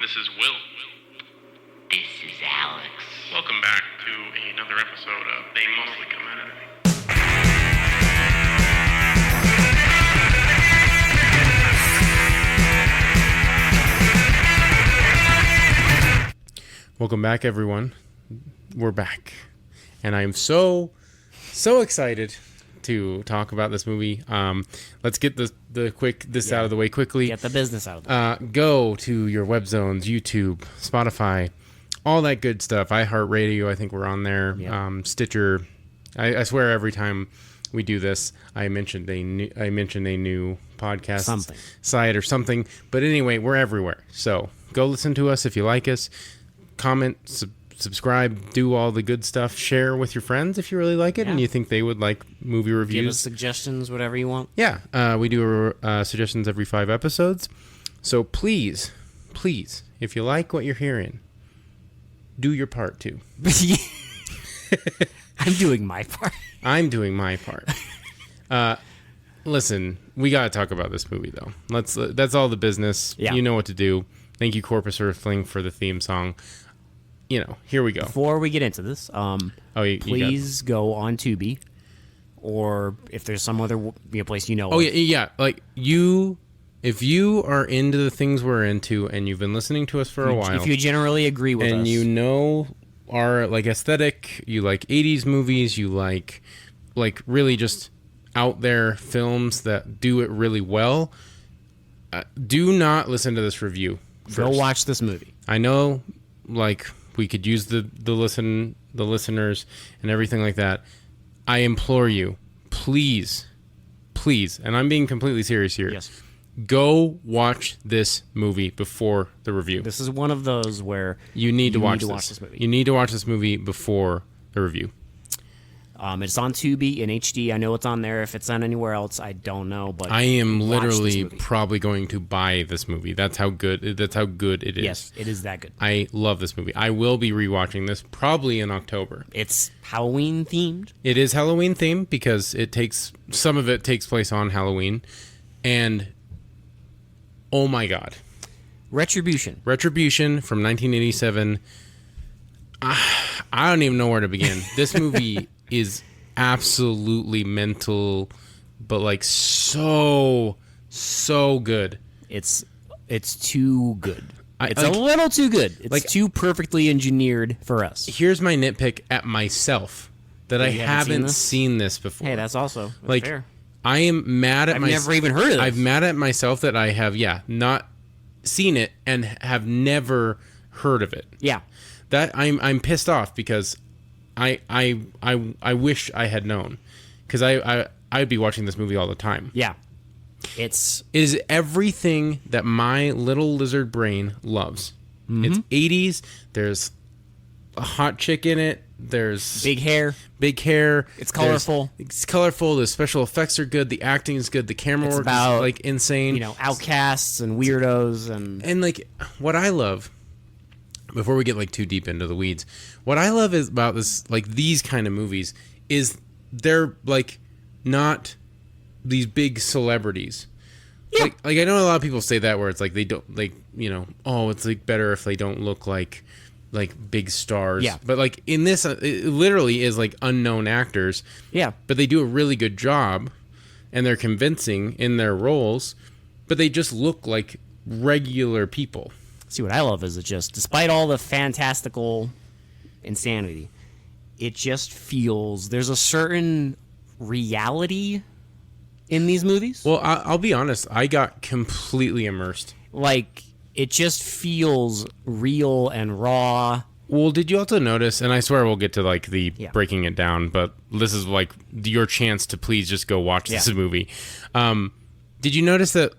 This is Will. This is Alex. Welcome back to another episode of They Mostly Come Out of It. Welcome back, everyone. We're back. And I'm so excited to talk about this movie. Let's get this out of the way quickly. Get the business out of the way. Go to your web zones, YouTube, Spotify, all that good stuff. iHeartRadio, I think we're on there. Yep. Stitcher. I swear every time we do this, I mentioned a new podcast site or something. But anyway, we're everywhere. So go listen to us if you like us. Comment, subscribe, do all the good stuff. Share with your friends if you really like it and you think they would like movie reviews. Give us suggestions, whatever you want. Yeah, we do suggestions every 5 episodes. So please, if you like what you're hearing, do your part too. I'm doing my part. I'm doing my part. Listen, we got to talk about this movie though. That's all the business. Yeah. You know what to do. Thank you, Corpus Earthling, for the theme song. You know, here we go. Before we get into this, please go on Tubi, or if there's some other place you know. Oh, yeah. Like, if you are into the things we're into and you've been listening to us for a while. If you generally agree with us. And you know our, like, aesthetic, you like 80s movies, you like really just out there films that do it really well, do not listen to this review first. Go watch this movie. I know, like, we could use the listeners and everything like that. I implore you, please, and I'm being completely serious here. Yes. Go watch this movie before the review. This is one of those where you need to watch this movie. You need to watch this movie before the review. It's on Tubi in HD. I know it's on there. If it's on anywhere else, I don't know. But I am literally probably going to buy this movie. That's how good it is. Yes, it is that good. I love this movie. I will be rewatching this probably in October. It's Halloween themed. It is Halloween themed because some of it takes place on Halloween, and oh my god, Retribution from 1987. I don't even know where to begin. This movie is absolutely mental, but like so good. It's too good. It's a little too good. It's like too perfectly engineered for us. Here's my nitpick at myself that I haven't seen this before. Hey, that's also like fair. I am mad at myself. I've never even heard of this. I'm mad at myself that I have not seen it and have never heard of it. Yeah. That I'm pissed off because I wish I had known, because I'd be watching this movie all the time. Yeah, it is everything that my little lizard brain loves. Mm-hmm. It's 80s. There's a hot chick in it. There's big hair. It's colorful. The special effects are good. The acting is good. The camera work is like insane. You know, outcasts and weirdos and like what I love. Before we get like too deep into the weeds, what I love is about this, like these kind of movies, is they're like not these big celebrities. Yeah. Like I know a lot of people say that where it's like they don't like, you know, oh, it's like better if they don't look like big stars. Yeah. But like in this, it literally is like unknown actors. Yeah. But they do a really good job, and they're convincing in their roles, but they just look like regular people. See, what I love is it just, despite all the fantastical insanity, it just feels there's a certain reality in these movies. Well, I'll be honest. I got completely immersed. Like, it just feels real and raw. Well, did you also notice, and I swear we'll get to like the breaking it down, but this is like your chance to please just go watch this movie. Did you notice that?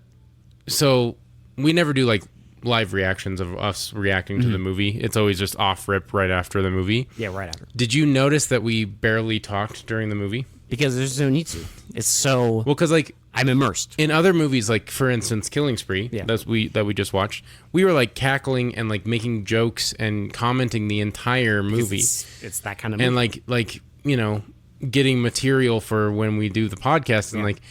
So we never do like live reactions of us reacting to the movie. It's always just off rip right after the movie. Yeah, right after. Did you notice that we barely talked during the movie? Because there's no need to. It's so... Well, because like... I'm immersed. In other movies, like for instance, Killing Spree, that we just watched, we were like cackling and like making jokes and commenting the entire movie. It's that kind of movie. And like you know, getting material for when we do the podcast, and like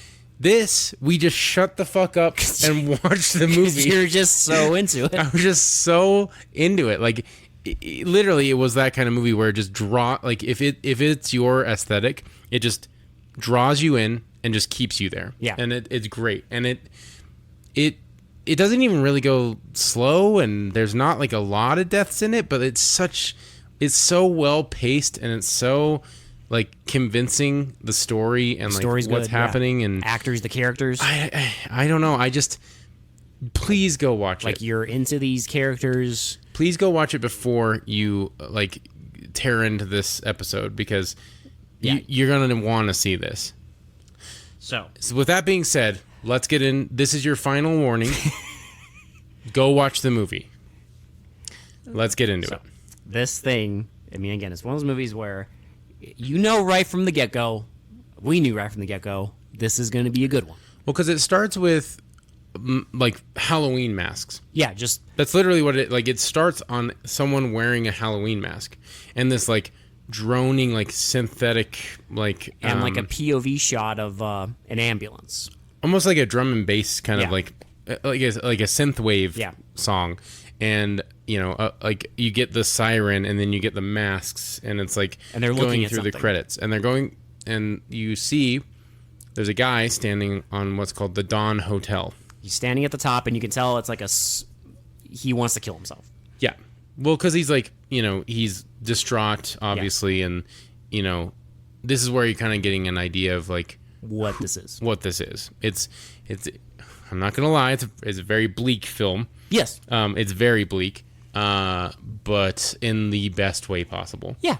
This, we just shut the fuck up and watched the movie. You're just so into it. I was just so into it. Like, literally, it was that kind of movie where it just like, if it's your aesthetic, it just draws you in and just keeps you there. Yeah. And it's great. And it doesn't even really go slow, and there's not like a lot of deaths in it, but it's so well paced, and it's so like convincing, the story and like Story's what's good, happening, yeah. and Actors, the characters. I don't know. Please go watch it. Like, you're into these characters. Please go watch it before you like tear into this episode, because you're gonna want to see this. So with that being said, let's get in. This is your final warning. Go watch the movie. Let's get into it. This thing, I mean, again, it's one of those movies where you know right from the get-go, we knew right from the get-go, this is going to be a good one. Well, because it starts with like Halloween masks. Yeah, just... That's literally what it starts on someone wearing a Halloween mask. And this like droning, like synthetic, like... And like a POV shot of an ambulance. Almost like a drum and bass kind of like a synthwave song. And, you know, like you get the siren and then you get the masks, and it's like and they're going through the credits. And they're going, and you see there's a guy standing on what's called the Dawn Hotel. He's standing at the top, and you can tell it's like he wants to kill himself. Yeah. Well, because he's like, you know, he's distraught, obviously, and, you know, this is where you're kind of getting an idea of like what this is. It's I'm not gonna lie, it's a very bleak film. Yes. It's very bleak, but in the best way possible. Yeah.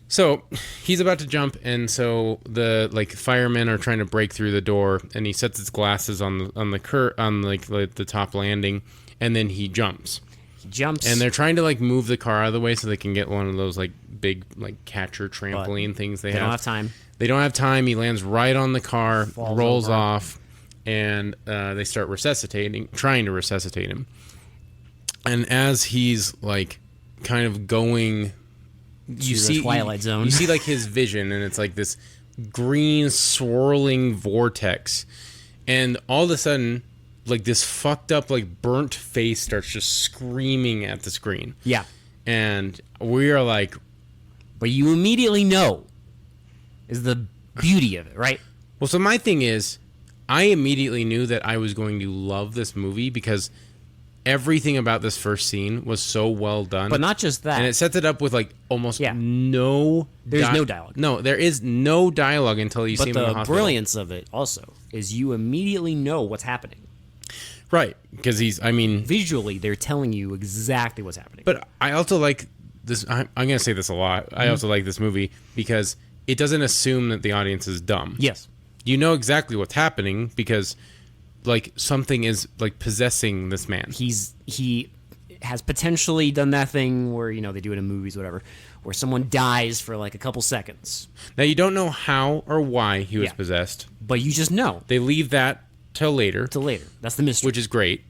So he's about to jump, and so the like firemen are trying to break through the door, and he sets his glasses on the top landing, and then he jumps. And they're trying to like move the car out of the way so they can get one of those like big like catcher trampoline things they have. They don't have time. They don't have time. He lands right on the car, rolls over. off, and they start trying to resuscitate him. And as he's like kind of going, you see the Twilight Zone. You see like his vision, and it's like this green swirling vortex, and all of a sudden, like this fucked up like burnt face starts just screaming at the screen. Yeah. And we are like, but you immediately know is the beauty of it, right? Well, so my thing is, I immediately knew that I was going to love this movie because everything about this first scene was so well done. But not just that. And it sets it up with like almost no... There's no dialogue. No, there is no dialogue until you see him in the hospital. But the brilliance of it also is you immediately know what's happening. Right, because visually, they're telling you exactly what's happening. But I also like this... I'm going to say this a lot. I also like this movie because it doesn't assume that the audience is dumb. Yes. You know exactly what's happening because, like, something is, like, possessing this man. He has potentially done that thing where, you know, they do it in movies, whatever, where someone dies for, like, a couple seconds. Now, you don't know how or why he was possessed. But you just know. They leave that till later. That's the mystery. Which is great.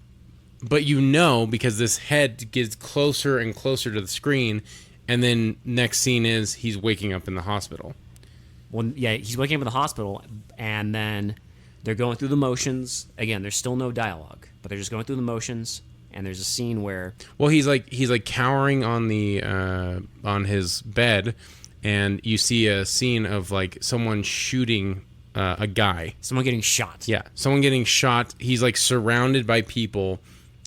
But you know because this head gets closer and closer to the screen, and then next scene is he's waking up in the hospital. Well, yeah, he's waking up in the hospital, and then they're going through the motions. Again, there's still no dialogue, but they're just going through the motions. And there's a scene where, well, he's like cowering on the on his bed, and you see a scene of like someone shooting a guy, someone getting shot. Yeah, someone getting shot. He's like surrounded by people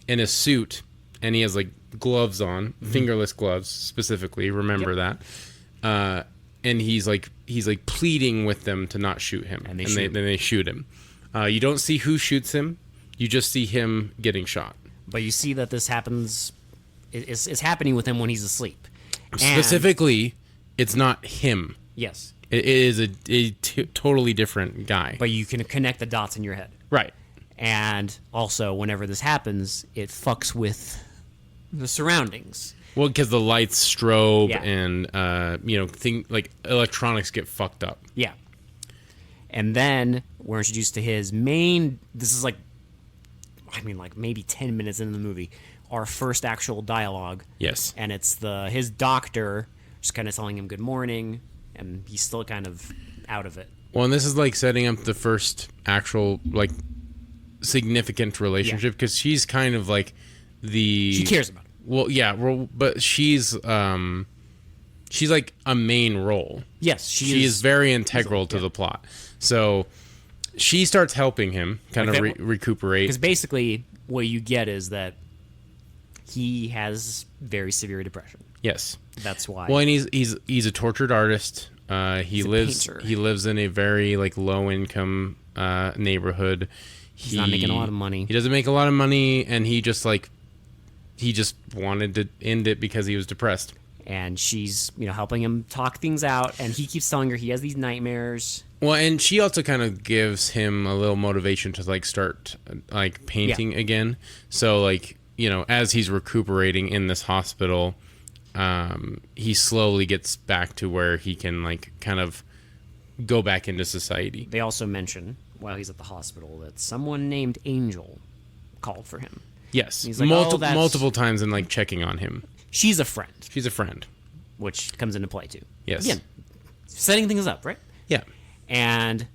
in a suit, and he has like gloves on, fingerless gloves specifically. Remember that. And he's like pleading with them to not shoot him, and then they shoot him. You don't see who shoots him; you just see him getting shot. But you see that this happens. It's happening with him when he's asleep. Specifically, it's not him. Yes, it is a totally different guy. But you can connect the dots in your head, right? And also, whenever this happens, it fucks with the surroundings. Well, because the lights strobe and, like electronics get fucked up. Yeah. And then we're introduced to his main... This is like maybe 10 minutes into the movie. Our first actual dialogue. Yes. And it's his doctor just kind of telling him good morning. And he's still kind of out of it. Well, and this is like setting up the first actual like significant relationship because she's kind of like she cares about him. Well, yeah, but she's like a main role. Yes, she is very integral to the plot. So she starts helping him kind of recuperate. Because basically, what you get is that he has very severe depression. Yes, that's why. Well, and he's a tortured artist. He lives in a very like low income neighborhood. He's not making a lot of money. He doesn't make a lot of money, and he just wanted to end it because he was depressed. And she's, helping him talk things out, and he keeps telling her he has these nightmares. Well, and she also kind of gives him a little motivation to like start like painting again. So like, as he's recuperating in this hospital, he slowly gets back to where he can like kind of go back into society. They also mention while he's at the hospital that someone named Angel called for him. Yes, he's like, multiple times and like checking on him. She's a friend. She's a friend. Which comes into play, too. Yes. Again, setting things up, right? Yeah. And,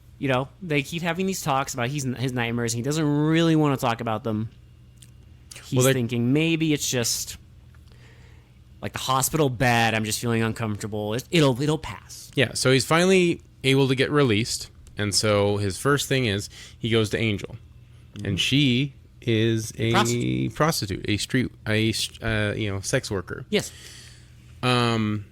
they keep having these talks about his nightmares, and he doesn't really want to talk about them. He's thinking maybe it's just like the hospital bed, I'm just feeling uncomfortable. It'll pass. Yeah, so he's finally able to get released, and so his first thing is he goes to Angel. Mm-hmm. And she is a prostitute, a sex worker. Yes. And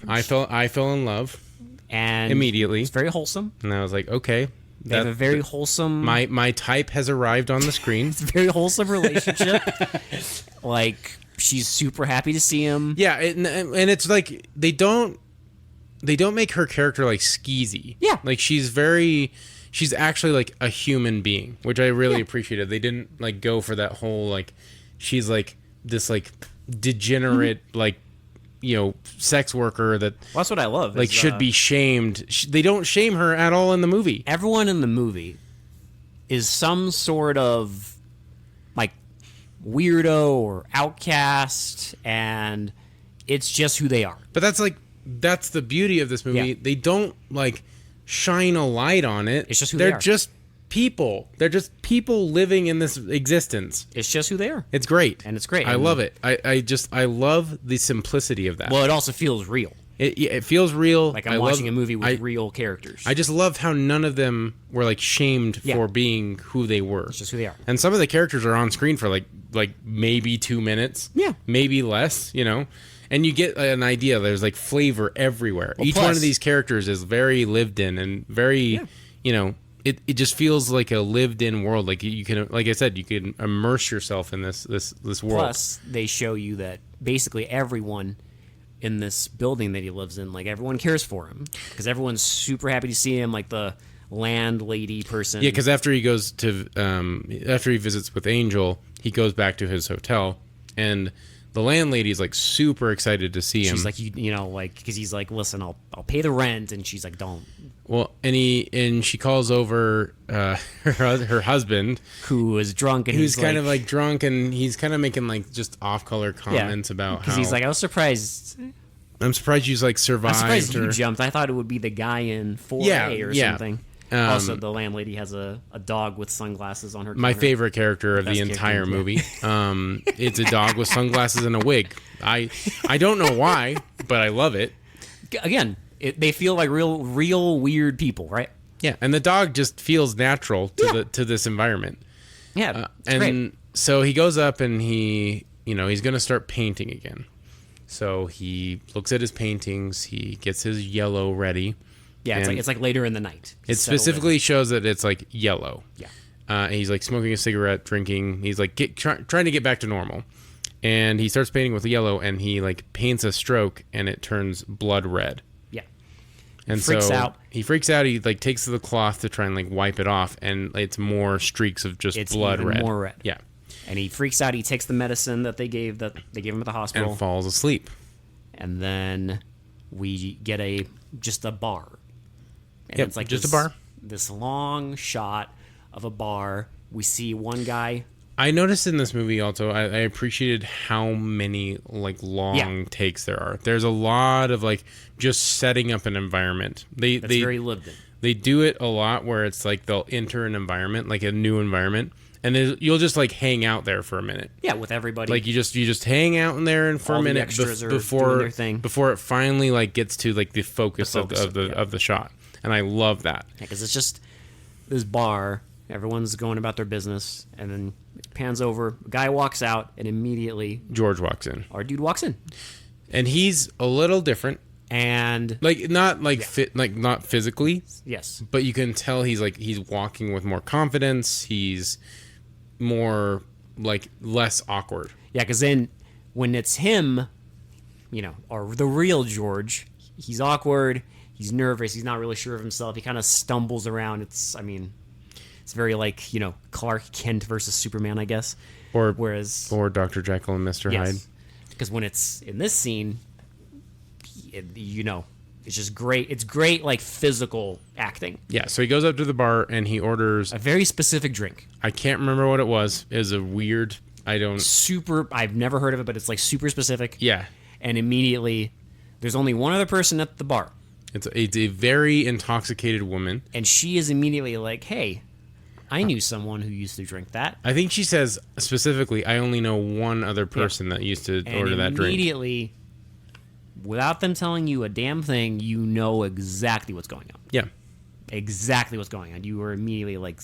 I fell in love, and immediately. It's very wholesome, and I was like, okay, they have a very wholesome. My type has arrived on the screen. It's a very wholesome relationship. Like she's super happy to see him. Yeah, and it's like they don't make her character like skeezy. Yeah, like she's actually like a human being, which I really appreciated. They didn't like go for that whole like she's like this like degenerate like sex worker that that's what I love. Like should be shamed. They don't shame her at all in the movie. Everyone in the movie is some sort of like weirdo or outcast, and it's just who they are. But that's the beauty of this movie. Yeah. They don't like shine a light on it. It's just who they are. They're just people. They're just people living in this existence. It's just who they are. It's great. And it's great. I love it. I love the simplicity of that. Well, it also feels real. It feels real. Like I'm watching a movie with real characters. I just love how none of them were like shamed for being who they were. It's just who they are. And some of the characters are on screen for like maybe 2 minutes. Yeah. Maybe less, And you get an idea. There's like flavor everywhere. Each one of these characters is very lived in and very, It just feels like a lived-in world. Like you can, like I said, you can immerse yourself in this world. Plus, they show you that basically everyone in this building that he lives in, like everyone cares for him because everyone's super happy to see him. Like the landlady person. Yeah, because after he visits with Angel, he goes back to his hotel, and the landlady is like super excited to see him. She's like, because he's like, listen, I'll pay the rent, and she's like, don't. Well, and she calls over her husband, who is drunk, and who's kind of like drunk, and he's kind of making like just off-color comments about how he's like, I was surprised. I'm surprised you like survived. I'm surprised you jumped. I thought it would be the guy in 4A or something. Also, the landlady has a dog with sunglasses on her counter. My favorite character of the entire movie. It's a dog with sunglasses and a wig. I don't know why, but I love it. Again, they feel like real weird people, right? Yeah, and the dog just feels natural to this environment. Yeah, and great. So he goes up and he's going to start painting again. So he looks at his paintings. He gets his yellow ready. Yeah, it's like later in the night. It specifically shows that it's like yellow. Yeah. And he's like smoking a cigarette, drinking. He's like trying to get back to normal. And he starts painting with the yellow, and he like paints a stroke, and it turns blood red. Yeah. And freaks out. He freaks out. He like takes the cloth to try and like wipe it off, and it's more streaks of just blood red. More red. Yeah. And he freaks out. He takes the medicine that they gave him at the hospital, and falls asleep. And then we get just a bar. And it's like just a bar. This long shot of a bar. We see one guy. I noticed in this movie also, I appreciated how many like long takes there are. There's a lot of like just setting up an environment. That's very lived in. They do it a lot where it's like they'll enter an environment, like a new environment, and you'll just like hang out there for a minute. Yeah, with everybody. Like you just hang out in there and for All a the minute extras are before doing their thing. before it finally like gets to like the focus, of the shot. And I love that. Yeah, because it's just this bar. Everyone's going about their business, and then it pans over. A guy walks out, and immediately George walks in. our dude walks in, And he's a little different. and Like not like not physically, yes, but you can tell he's walking with more confidence. He's more like less awkward. yeah. Because then when it's him, or the real George, he's awkward. He's nervous. He's not really sure of himself. He kind of stumbles around. It's very like Clark Kent versus Superman, I guess. Or Dr. Jekyll and Mr. Hyde. Because when it's in this scene, it's just great. It's great, like physical acting. Yeah. So he goes up to the bar and he orders A very specific drink. I can't remember what it was. It was a weird. I've never heard of it, but it's like super specific. Yeah. And immediately, there's only one other person at the bar. It's a very intoxicated woman. And she is immediately like, hey, I knew someone who used to drink that. I think she says specifically, I only know one other person that used to order that drink. Immediately, without them telling you a damn thing, you know exactly what's going on. Yeah. Exactly what's going on. You were immediately like,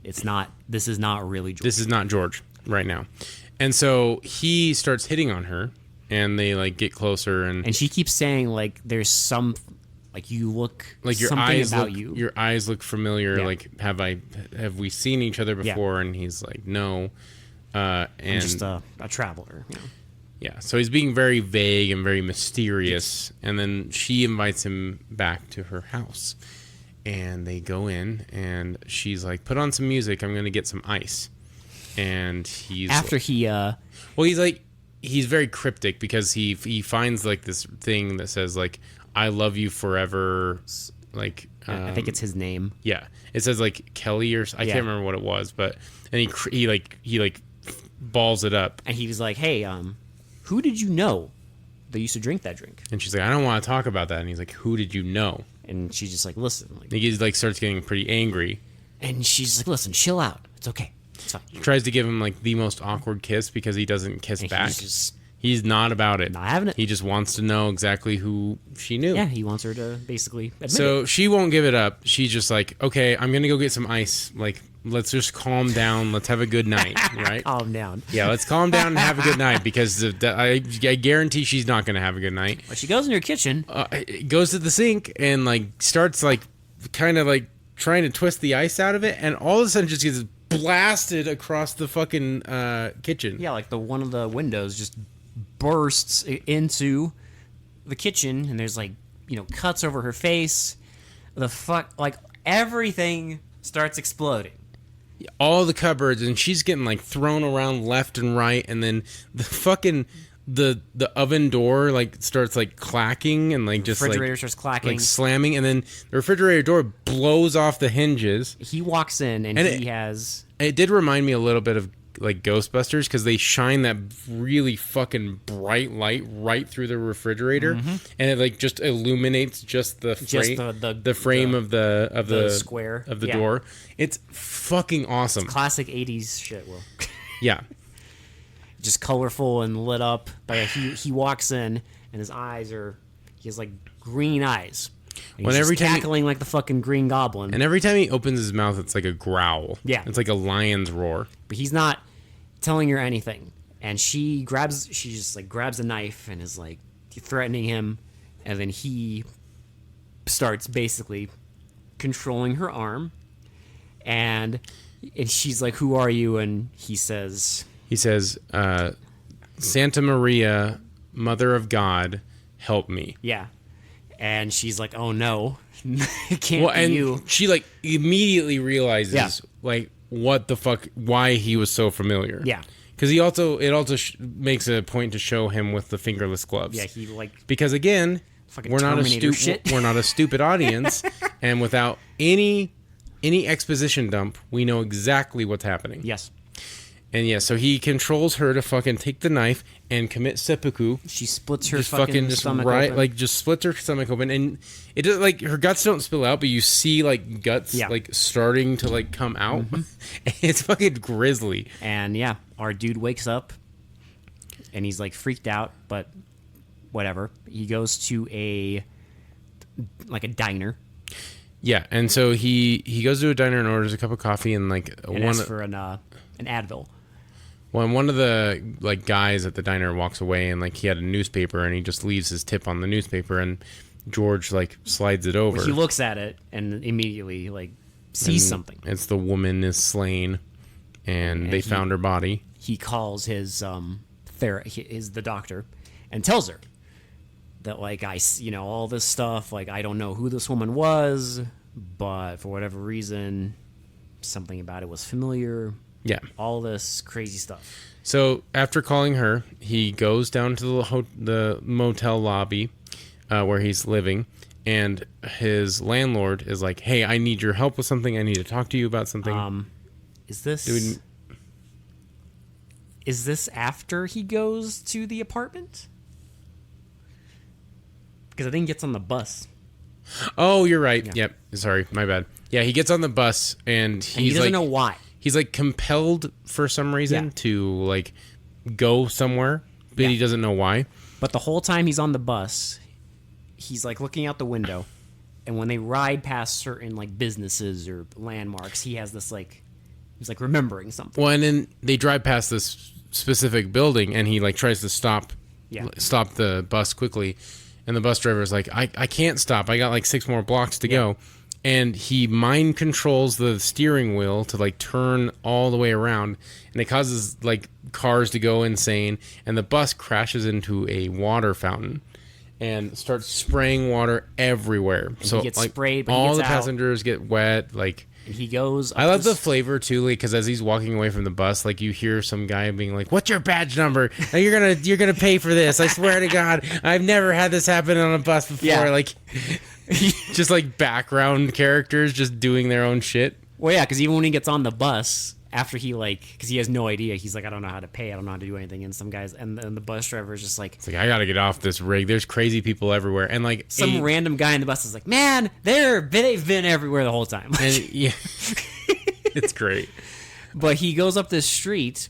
this is not really George. This is not George right now. And so he starts hitting on her, and they like get closer, and she keeps saying like, there's some, like you look, like your something eyes about look, you. your eyes look familiar. Yeah. Like have we seen each other before? And he's like, no. And I'm just a traveler. Yeah, so he's being very vague and very mysterious, and then she invites him back to her house, and they go in, and she's like, put on some music, I'm gonna get some ice. And he's he's very cryptic because he finds like this thing that says like, I love you forever, like I think it's his name. Yeah, it says like Kelly or I can't remember what it was, but and he balls it up, and he was like, hey, who did you know that used to drink that drink? And she's like, I don't want to talk about that. And he's like, who did you know? And she's just like, listen. Like, he like starts getting pretty angry. And she's like, listen, chill out. It's okay. It's fine. He tries to give him like the most awkward kiss because he doesn't kiss back. He's not about it. Not having it. He just wants to know exactly who she knew. Yeah, he wants her to basically admit So it. she won't give it up. She's just like, okay, I'm going to go get some ice. Like, let's just calm down. Let's have a good night, right? Calm down. Yeah, let's calm down and have a good night because I guarantee she's not going to have a good night. Well, she goes in her kitchen. Goes to the sink and like starts like kind of like trying to twist the ice out of it, and all of a sudden just gets blasted across the fucking kitchen. Yeah, like one of the windows just bursts into the kitchen, and there's like cuts over her face. Like everything starts exploding. All the cupboards, and she's getting like thrown around left and right, and then the fucking the oven door like starts like clacking and like just refrigerator like, starts clacking, like slamming, and then the refrigerator door blows off the hinges. He walks in and it did remind me a little bit of like Ghostbusters because they shine that really fucking bright light right through the refrigerator, and it like just illuminates just the frame of the square of the door. It's fucking awesome. It's classic 80s shit, Will. Yeah. Just colorful and lit up. But he walks in and he has like green eyes. He's every time cackling like the fucking Green Goblin. And every time he opens his mouth, it's like a growl. Yeah. It's like a lion's roar. But he's not telling her anything. And she just like grabs a knife and is like threatening him. And then he starts basically controlling her arm. And she's like, who are you? And he says, Santa Maria, Mother of God, help me. Yeah. And she's like, oh no, it can't be you. She like immediately realizes like what the fuck, why he was so familiar. Yeah. Because it also makes a point to show him with the fingerless gloves. Yeah, he like, because again, we're not a stupid audience, and without any exposition dump, we know exactly what's happening. Yes. And yeah, so he controls her to fucking take the knife and commit seppuku. She splits her Just fucking stomach open. like just splits her stomach open, and it does like her guts don't spill out, but you see like guts like starting to like come out. It's fucking grisly. And yeah, our dude wakes up, and he's like freaked out, but whatever. He goes to a diner. Yeah, and so he goes to a diner and orders a cup of coffee and asks for an Advil. Well, and one of the like guys at the diner walks away, and like he had a newspaper, and he just leaves his tip on the newspaper, and George like slides it over. He looks at it and immediately like sees something. It's the woman is slain, and they found her body. He calls his the doctor, and tells her that like all this stuff, like I don't know who this woman was, but for whatever reason, something about it was familiar. Yeah. All this crazy stuff. So after calling her, he goes down to the motel lobby where he's living, and his landlord is like, "Hey, I need your help with something. I need to talk to you about something." Is this after he goes to the apartment? Because I think he gets on the bus. Oh, you're right. Yeah. Yep. Sorry, my bad. Yeah, he gets on the bus, and he doesn't know why. He's like compelled for some reason to like go somewhere, but he doesn't know why. But the whole time he's on the bus, he's like looking out the window, and when they ride past certain like businesses or landmarks, he has this like he's like remembering something. Well, and then they drive past this specific building, and he like tries to stop the bus quickly, and the bus driver is like, I can't stop. I got like 6 more blocks to go. And he mind controls the steering wheel to like turn all the way around, and it causes like cars to go insane, and the bus crashes into a water fountain and starts spraying water everywhere. And so he gets like sprayed, but all he the gets out. passengers get wet. Like, and he goes. I love the flavor too, like because as he's walking away from the bus, like you hear some guy being like, "What's your badge number? Now you're gonna pay for this. I swear to God, I've never had this happen on a bus before." Yeah. Like. Just like background characters just doing their own shit. Well, yeah, because even when he gets on the bus, after he because he has no idea, he's like, I don't know how to pay, I don't know how to do anything. And some guys, and the bus driver is just like, it's like, I gotta get off this rig. There's crazy people everywhere, and like some random guy in the bus is like, man, they've been everywhere the whole time. And, yeah, it's great. But he goes up this street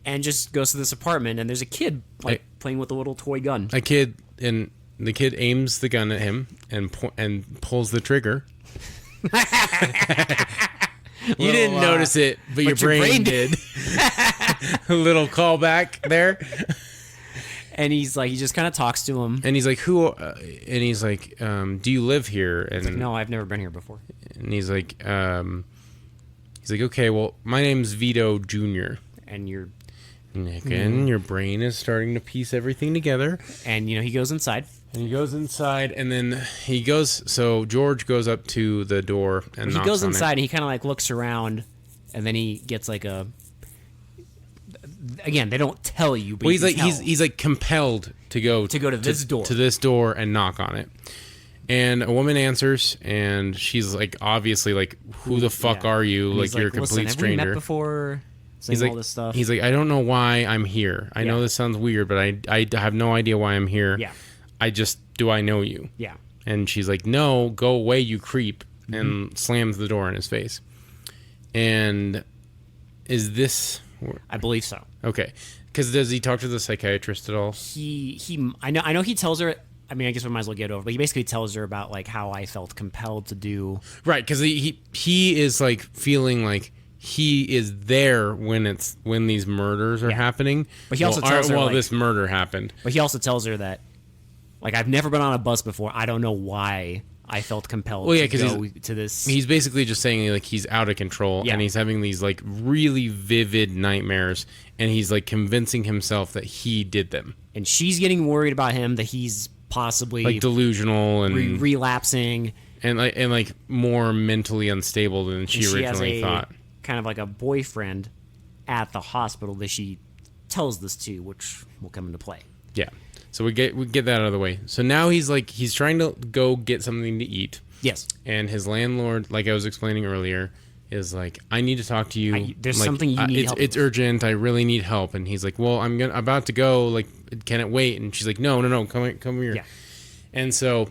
and just goes to this apartment, and there's a kid playing with a little toy gun. A kid and. The kid aims the gun at him and pulls the trigger. You didn't notice it, but your brain did. A little callback there. And he's like, he just kind of talks to him. And he's like, "Who?" And he's like, "Do you live here?" And like, no, I've never been here before. And he's like, "Okay, well, my name's Vito Jr." And you're. Again, your brain is starting to piece everything together. And, he goes inside. And he goes inside, and then so George goes up to the door and knocks on it. He goes inside, and he kind of like looks around, and then he gets like again, they don't tell you, but he's like compelled to go to this door and knock on it. And a woman answers, and she's like, obviously like, who the fuck are you? And like, you're a complete stranger. Have we met before? He's like, all this stuff. He's like, I don't know why I'm here. I know this sounds weird, but I have no idea why I'm here. Yeah. Do I know you? Yeah. And she's like, no, go away, you creep, and slams the door in his face. And is this... I believe so. Okay. Because does he talk to the psychiatrist at all? I know he tells her... I mean, I guess we might as well get over, but he basically tells her about like how I felt compelled to do... Right, because he is like feeling like he is there when these murders are happening. But he also tells her this murder happened. But he also tells her that like, I've never been on a bus before. I don't know why I felt compelled to go to this. He's basically just saying like he's out of control and he's having these like really vivid nightmares, and he's like convincing himself that he did them. And she's getting worried about him, that he's possibly like delusional and relapsing and like more mentally unstable than she originally thought. Kind of like a boyfriend at the hospital that she tells this to, which will come into play. Yeah. So we get that out of the way. So now he's trying to go get something to eat. Yes. And his landlord, like I was explaining earlier, is like, I need to talk to you. There's like, something you need help It's with. urgent. I really need help. And he's like, well, I'm about to go. Like, can it wait? And she's like, no, come here. Yeah. And so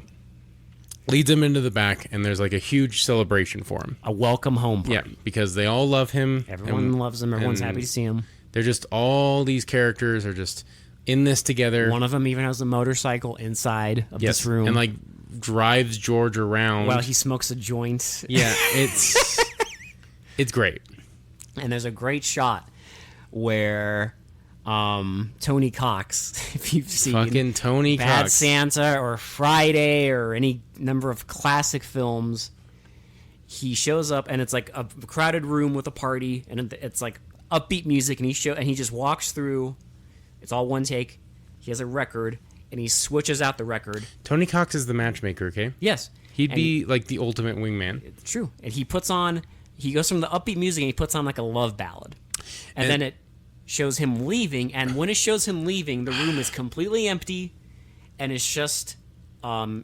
leads him into the back, and there's like a huge celebration for him. A welcome home party. Yeah, because they all love him. Everyone loves him. Everyone's happy to see him. They're just, all these characters are just in this together. One of them even has a motorcycle inside of this room. And like drives George around while he smokes a joint. Yeah, it's great. And there's a great shot where Tony Cox, if you've seen Fucking Tony Bad Cox. Santa or Friday or any number of classic films, he shows up and it's like a crowded room with a party, and it's like upbeat music, and he just walks through. It's all one take. He has a record, and he switches out the record. Tony Cox is the matchmaker, okay? Yes. He'd be like the ultimate wingman. It's true. And he goes from the upbeat music and he puts on like a love ballad. And then it shows him leaving, and when it shows him leaving, the room is completely empty, and it's just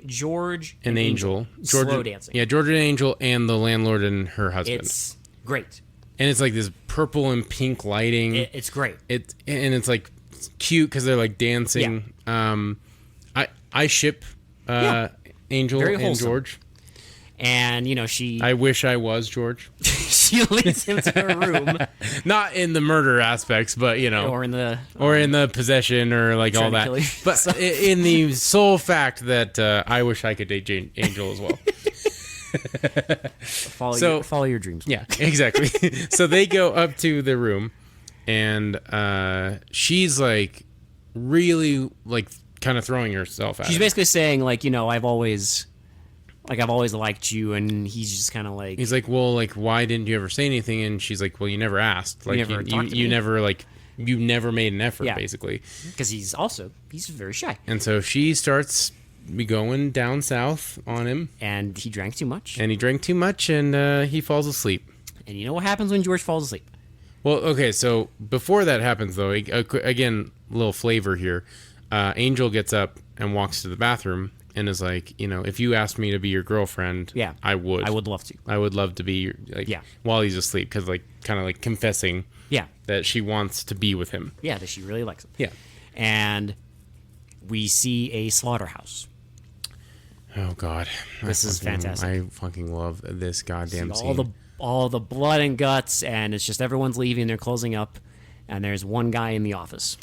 George and Angel slow dancing. Yeah, George and Angel and the landlord and her husband. It's great. And it's like this purple and pink lighting. It's great. It's like cute because they're like dancing. Yeah. I ship Angel Very and wholesome. George. And I wish I was George. she leads him to her room, Not in the murder aspects, but or in the in the possession or like all that. But in the sole fact that I wish I could date Angel as well. follow your dreams. Yeah, exactly. So they go up to the room, and she's like really like kind of throwing herself at She's him. basically saying like, I've always liked you, and he's just kind of like, He's like, well, like, why didn't you ever say anything? And she's like, well, you never asked. Like, never talked to me. you never made an effort, Yeah. basically. because he's very shy, And so she starts going down south on him, and he drank too much. and he drank too much, and he falls asleep. And you know what happens when George falls asleep? Well, okay, so before that happens, though, again, a little flavor here. Angel gets up and walks to the bathroom and is like, if you asked me to be your girlfriend, Yeah, I would. I would love to. I would love to be your, while he's asleep, because, kind of like confessing Yeah, that she wants to be with him. yeah, that she really likes him. Yeah. And we see a slaughterhouse. Oh, God. This is fantastic. I fucking love this goddamn See scene. all the blood and guts, and it's just everyone's leaving. They're closing up, and there's one guy in the office,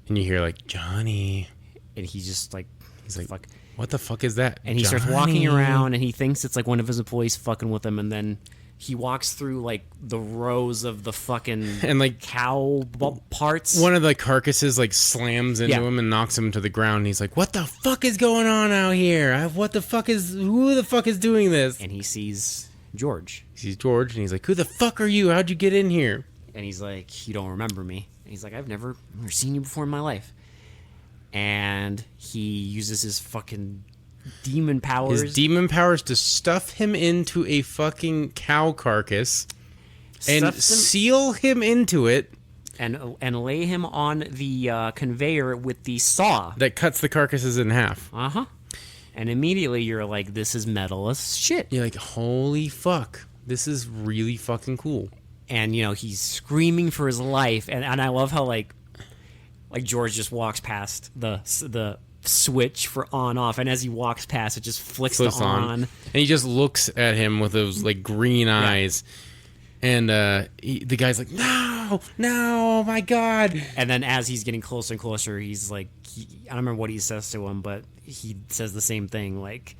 And you hear, like, Johnny. and he's just like, He's like, fuck. what the fuck is that? And he starts walking around, and he thinks it's like one of his employees fucking with him, and then he walks through like the rows of the fucking And, like, cow parts. One of the carcasses like slams into Yeah. him and knocks him to the ground. And he's like, "What the fuck is going on out here? Who the fuck is doing this?" And he sees George, He sees George, and he's like, "Who the fuck are you? How'd you get in here?" and he's like, "You don't remember me?" And he's like, I've never seen you before in my life." And he uses his fucking demon powers. His demon powers to stuff him into a fucking cow carcass and Stuff him- seal him into it. and lay him on the conveyor with the saw. That cuts the carcasses in half. And immediately you're like, this is metal as shit. You're like, holy fuck, this is really fucking cool. And he's screaming for his life, and I love how like George just walks past the switch for on off, and as he walks past, it just flicks to on. And he just looks at him with those like green eyes. And the guy's like, no, oh my God. And then as he's getting closer and closer, he's like, I don't remember what he says to him, but he says the same thing, like,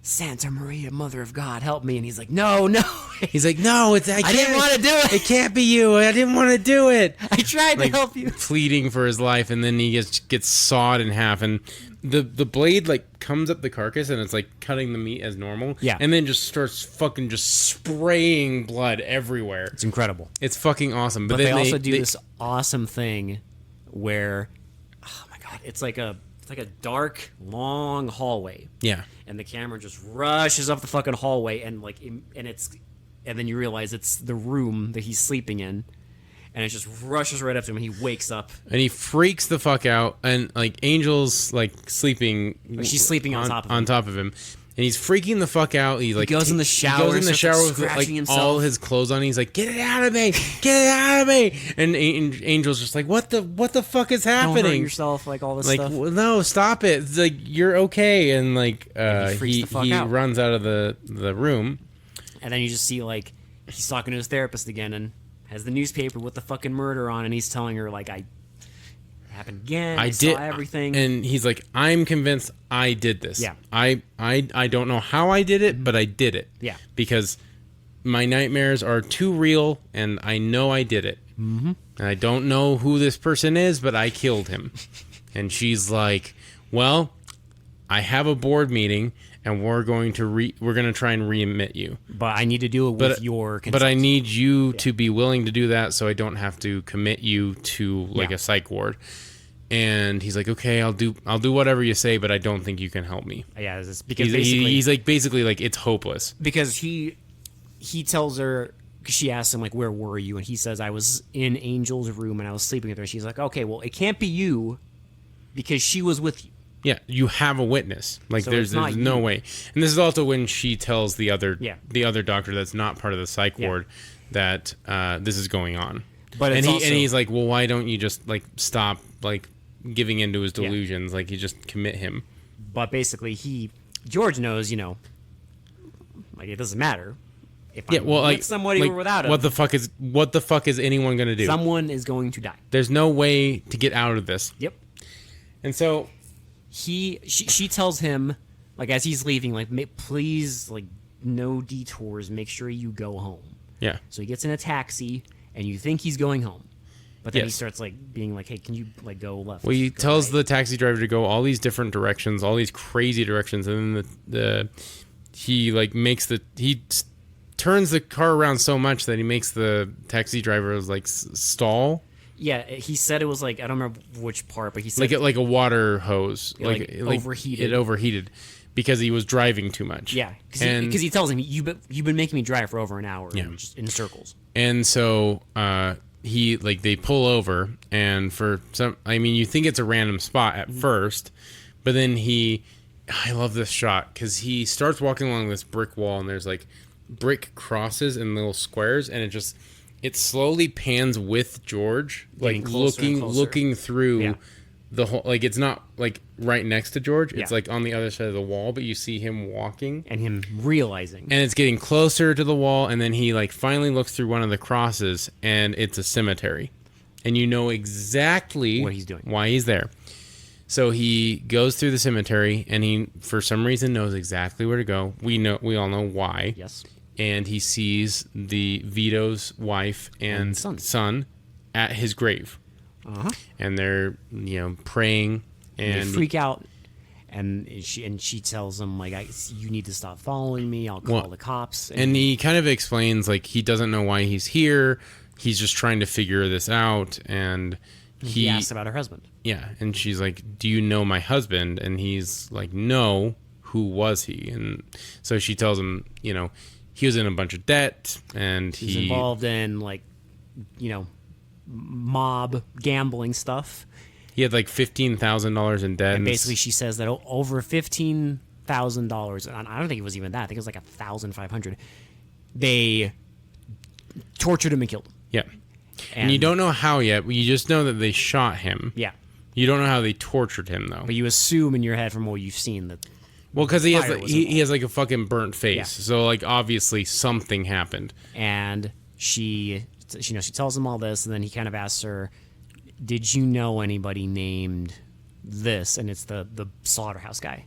Santa Maria, Mother of God, help me. And he's like, no. He's like, no, I didn't want to do it. It can't be you. I didn't want to do it. I tried to help you. Pleading for his life, and then he gets sawed in half, and the blade like comes up the carcass, and it's like cutting the meat as normal. Yeah. And then just starts fucking just spraying blood everywhere. It's incredible. It's fucking awesome. But then they also do this awesome thing where, oh my God, it's like a dark, long hallway. Yeah. And the camera just rushes up the fucking hallway, and then you realize it's the room that he's sleeping in, and it just rushes right up to him, and he wakes up. And he freaks the fuck out, and like Angel's like sleeping. She's sleeping on top of him. On top of him, And he's freaking the fuck out. He goes in the shower. He goes in the shower with like all his clothes on. He's like, "Get it out of me! Get it out of me!" And Angel's just like, "What the fuck is happening? Don't hurt yourself, like all this like, stuff." Well, no, stop it! It's like you're okay. And like he out. runs out of the room. And then you just see like he's talking to his therapist again and has the newspaper with the fucking murder on, and he's telling her like, "I happened again. I saw everything." And he's like, "I'm convinced I did this. Yeah. I don't know how I did it, but I did it. Yeah. Because my nightmares are too real, and I know I did it. Mm-hmm. And I don't know who this person is, but I killed him." And she's like, "Well, I have a board meeting, and we're going to try and readmit you. But I need to do it with your consent. But I need you to be willing to do that, so I don't have to commit you to like a psych ward." And he's like, "Okay, I'll do whatever you say, but I don't think you can help me." Yeah, it's because he's like basically like it's hopeless. Because he tells her, because she asks him like, "Where were you?" And he says, "I was in Angel's room and I was sleeping with her." She's like, "Okay, well, it can't be you because she was with you." Yeah, you have a witness. Like, so there's no way. And this is also when she tells the other doctor that's not part of the psych ward that this is going on. But he's like, "Well, why don't you just like stop like giving into his delusions? Like, you just commit him." But basically, George knows, like it doesn't matter if I'm with somebody or without him. What the fuck is anyone gonna do? Someone is going to die. There's no way to get out of this. Yep. And so she tells him, like, as he's leaving, like, "Please, like, no detours. Make sure you go home." Yeah. So he gets in a taxi, and you think he's going home. But then he starts, like, being like, "Hey, can you, like, go left?" Well, he tells the taxi driver to go all these different directions, all these crazy directions, and then he turns the car around so much that he makes the taxi driver, like, stall. Yeah, he said it was like, I don't remember which part, but he said like a water hose, like overheated. It overheated because he was driving too much. Yeah, because he tells him, you've been making me drive for over an hour, just in circles. And so they pull over, and for some, I mean, you think it's a random spot at first, but then I love this shot because he starts walking along this brick wall, and there's like brick crosses and little squares, and it slowly pans with George, like looking through the whole, like it's not like right next to George, it's like on the other side of the wall, but you see him walking and him realizing, and it's getting closer to the wall, and then he like finally looks through one of the crosses, and it's a cemetery, and you know exactly what he's doing, why he's there. So he goes through the cemetery, and he for some reason knows exactly where to go. We all know why. Yes. And he sees the Vito's wife and son at his grave. Uh-huh. And they're, praying, and they freak out, and she tells him, like, "You need to stop following me. I'll call the cops." And he kind of explains, like, he doesn't know why he's here. He's just trying to figure this out, and he asks about her husband. Yeah, and she's like, "Do you know my husband?" And he's like, "No. Who was he?" And so she tells him, he was in a bunch of debt, and he's involved in, like, mob gambling stuff. He had like $15,000 in debt. And basically she says that over $15,000, and I don't think it was even that, I think it was like $1,500, they tortured him and killed him. Yeah. And you don't know how yet, you just know that they shot him. Yeah. You don't know how they tortured him, though. But you assume in your head from what you've seen that... Well, because he has like a fucking burnt face, so like obviously something happened. And she tells him all this, and then he kind of asks her, "Did you know anybody named this?" And it's the slaughterhouse guy.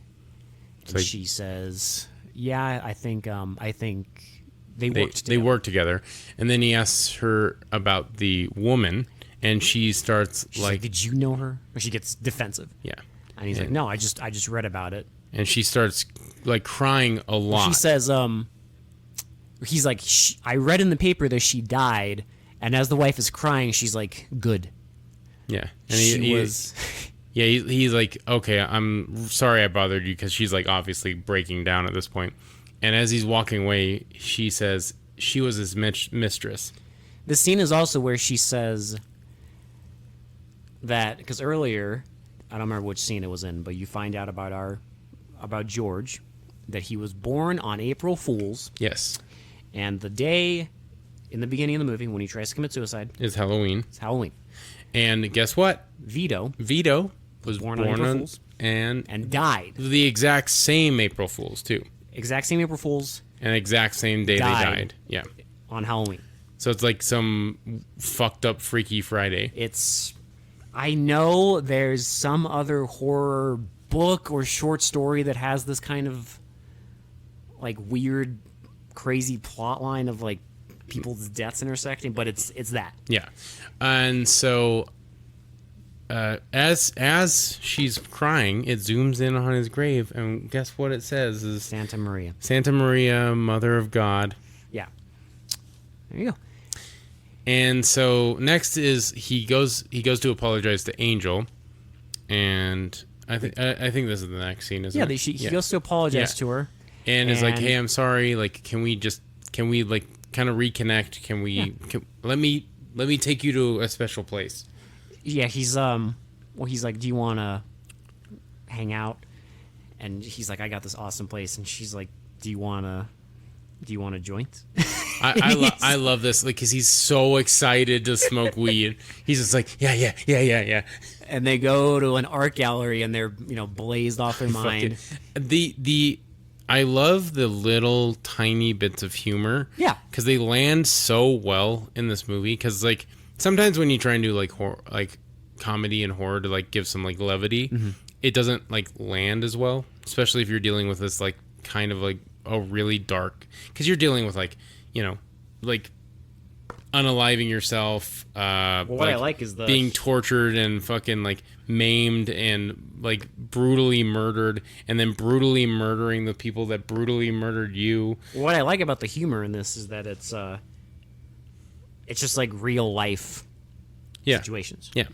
And she says, "Yeah, I think they worked together." They worked together, and then he asks her about the woman, and she starts like, "Did you know her?" Or she gets defensive. Yeah, and he's like, "No, I just read about it." And she starts like crying a lot. She says, he's like, "I read in the paper that she died," and as the wife is crying, she's like, "Good." Yeah, and he's like, "Okay, I'm sorry I bothered you," because she's like obviously breaking down at this point. And as he's walking away, she says she was his mistress. The scene is also where she says that, because earlier, I don't remember which scene it was in, but you find out about George, that he was born on April Fool's. Yes. And the day in the beginning of the movie when he tries to commit suicide Is Halloween. is Halloween. And guess what? Vito was born on April Fool's and died. the exact same April Fools too. Exact same April Fool's. And exact same day they died. Yeah. On Halloween. So it's like some fucked up Freaky Friday. I know there's some other horror book or short story that has this kind of like weird, crazy plot line of like people's deaths intersecting, but it's that. Yeah. And so as she's crying, it zooms in on his grave, and guess what it says is Santa Maria. Santa Maria, Mother of God. Yeah. There you go. And so next is he goes to apologize to Angel, and I think this is the next scene, isn't it? He goes to apologize to her, and is like, "Hey, I'm sorry. Like, can we like kind of reconnect? Let me take you to a special place." Yeah, he's like, "Do you want to hang out?" And he's like, "I got this awesome place." And she's like, "Do you want a joint?" I love this, like, because he's so excited to smoke weed. He's just like, yeah. And they go to an art gallery, and they're blazed off their mind. I love the little tiny bits of humor. Yeah, because they land so well in this movie. Because like sometimes when you try and do like horror, like comedy and horror to like give some like levity, it doesn't like land as well. Especially if you're dealing with this like kind of like a really dark, because you're dealing with like like unaliving yourself. what I like is being tortured and fucking like maimed and like brutally murdered, and then brutally murdering the people that brutally murdered you. What I like about the humor in this is that it's just like real life situations. Yeah,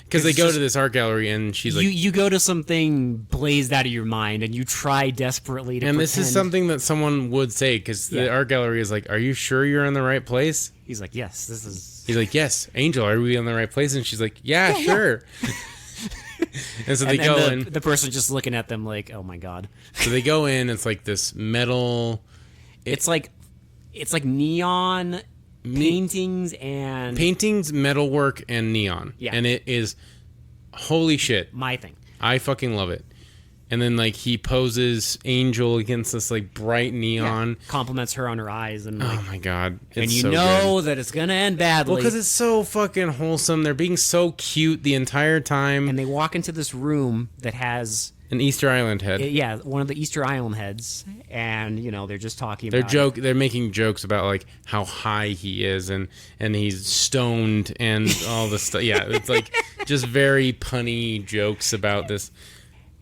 because they go to this art gallery, and she's like, you go to something blazed out of your mind, and you try desperately to. And pretend. this is something that someone would say, because the art gallery is like, "Are you sure you're in the right place?" He's like, "Yes, this is." He's like, "Yes, Angel, are we in the right place?" And she's like, "Yeah, sure." And so they go in. The person just looking at them like, "Oh my god." So they go in. It's like this metal. It's like neon. Paintings, metalwork, and neon. Yeah. And it is, holy shit. My thing. I fucking love it. And then like he poses Angel against this like bright neon. Yeah. Compliments her on her eyes and like, oh my god. And you so know good. that it's gonna end badly. Well, because it's so fucking wholesome. They're being so cute the entire time. And they walk into this room that has an Easter Island head. One of the Easter Island heads, and they're just talking. They're making jokes about like how high he is, and he's stoned and all this stuff. Yeah, it's like just very punny jokes about this.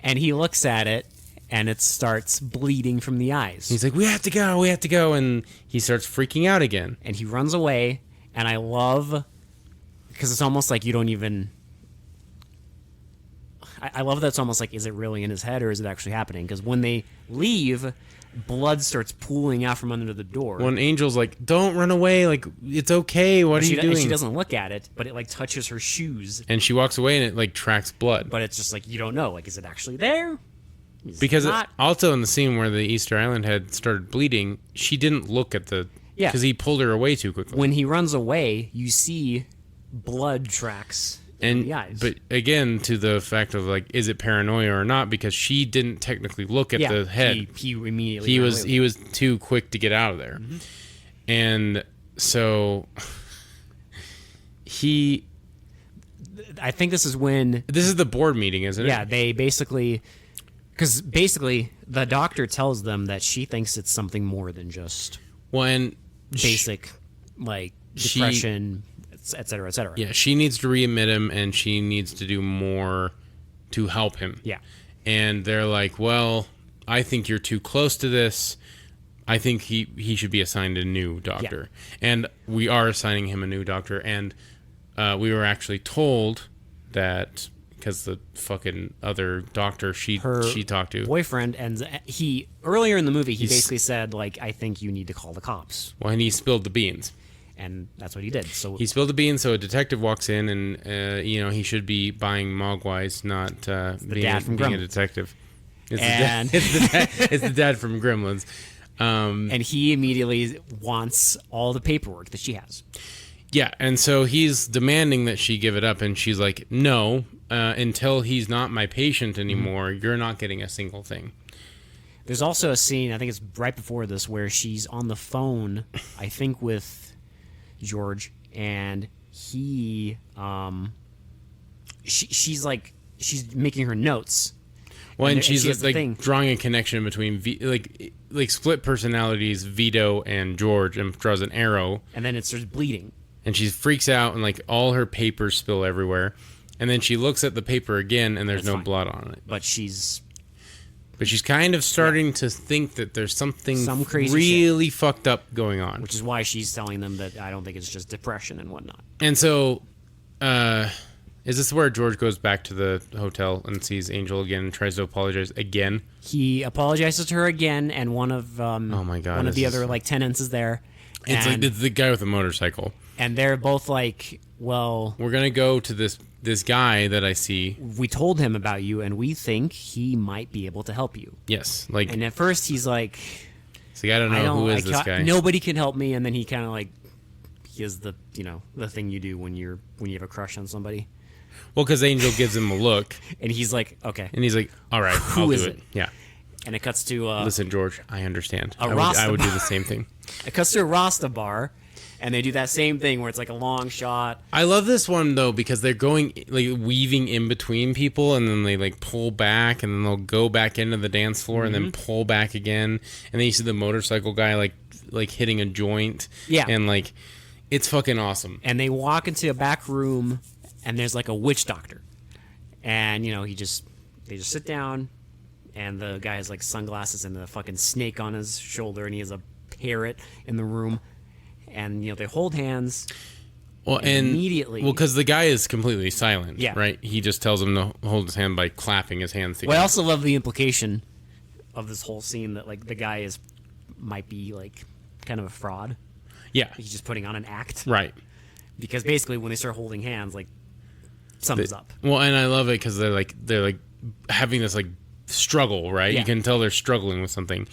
And he looks at it, and it starts bleeding from the eyes. He's like, we have to go, and he starts freaking out again. And he runs away, and I love, because it's almost like you don't even. I love that it's almost like, is it really in his head or is it actually happening? Because when they leave, blood starts pooling out from under the door. When Angel's like, don't run away, like, it's okay, what are you doing? And she doesn't look at it, but it like touches her shoes. And she walks away and it like tracks blood. But it's just like, you don't know, like, is it actually there? Because also in the scene where the Easter Island head started bleeding, she didn't look at the... Yeah. Because he pulled her away too quickly. When he runs away, you see blood tracks... And but again, to the fact of like, is it paranoia or not? Because she didn't technically look at the head. He immediately he was too quick to get out of there, and so he. I think this is when this is the board meeting, isn't it? Yeah, they basically the doctor tells them that she thinks it's something more than just basic like depression. Et cetera, et cetera. Yeah, she needs to readmit him, and she needs to do more to help him. Yeah. And they're like, well, I think you're too close to this. I think he should be assigned a new doctor. Yeah. And we are assigning him a new doctor, and we were actually told that because the fucking other doctor she talked to, boyfriend, and he earlier in the movie he basically said like, I think you need to call the cops. Well, and he spilled the beans. And that's what he did. So he spilled the beans, so a detective walks in, and he should be buying Mogwais, not being a detective. It's the dad from Gremlins. And he immediately wants all the paperwork that she has. Yeah, and so he's demanding that she give it up, and she's like, no, until he's not my patient anymore, you're not getting a single thing. There's also a scene, I think it's right before this, where she's on the phone, I think with George, and he, she's making her notes. Well, and she's like drawing a connection between like split personalities, Vito and George, and draws an arrow. And then it starts bleeding. And she freaks out, and like all her papers spill everywhere. And then she looks at the paper again, and there's no blood on it. But she's kind of starting to think that there's some crazy really fucked up going on. Which is why she's telling them that I don't think it's just depression and whatnot. And so, is this where George goes back to the hotel and sees Angel again and tries to apologize again? He apologizes to her again, and one of oh my God, one of the other like tenants is there. It's like the guy with the motorcycle. And they're both like, well, we're going to go to this guy that I see. We told him about you, and we think he might be able to help you. Yes. And at first he's like, I don't know who is this guy. Nobody can help me. And then he kind of like, he is the thing you do when you have a crush on somebody. Well, because Angel gives him a look. And he's like, okay. And he's like, all right, I'll do it. Yeah. And it cuts to... listen, George, I understand. I would do the same thing. It cuts to a Rasta bar, and they do that same thing where it's like a long shot. I love this one, though, because they're going, like, weaving in between people, and then they, like, pull back, and then they'll go back into the dance floor, and then pull back again. And then you see the motorcycle guy, like hitting a joint. Yeah. And, like, it's fucking awesome. And they walk into a back room, and there's, like, a witch doctor. And, they just sit down, and the guy has, like, sunglasses and a fucking snake on his shoulder, and he has a parrot in the room. And, they hold hands. Well, and immediately. Well, because the guy is completely silent. Yeah. Right? He just tells him to hold his hand by clapping his hands together. Well, I also love the implication of this whole scene that, like, the guy might be, like, kind of a fraud. Yeah. He's just putting on an act. Right. Because basically when they start holding hands, like, something's up. Well, and I love it because they're like having this, like, struggle, right? Yeah. You can tell they're struggling with something.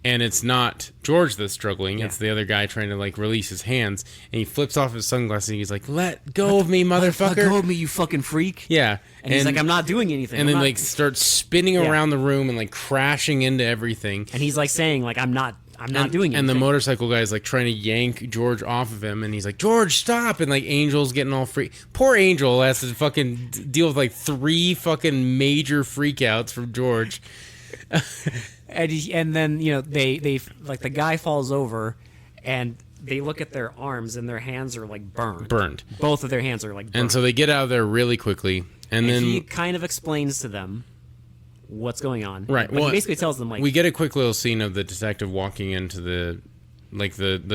And it's not George that's struggling. Yeah. It's the other guy trying to, like, release his hands. And he flips off his sunglasses and he's like, let go of me, motherfucker. Let go of me, you fucking freak. Yeah. And he's like, I'm not doing anything. And then, like, starts spinning around the room and, like, crashing into everything. And he's, like, saying, like, I'm not doing anything. And the motorcycle guy is, like, trying to yank George off of him. And he's like, George, stop. And, like, Angel's getting all freak. Poor Angel has to fucking deal with, like, 3 fucking major freakouts from George. And then, they like, the guy falls over, and they look at their arms, and their hands are, like, burned. Both of their hands are, like, burned. And so they get out of there really quickly. And then he kind of explains to them what's going on. Right. But he basically tells them, like... We get a quick little scene of the detective walking into the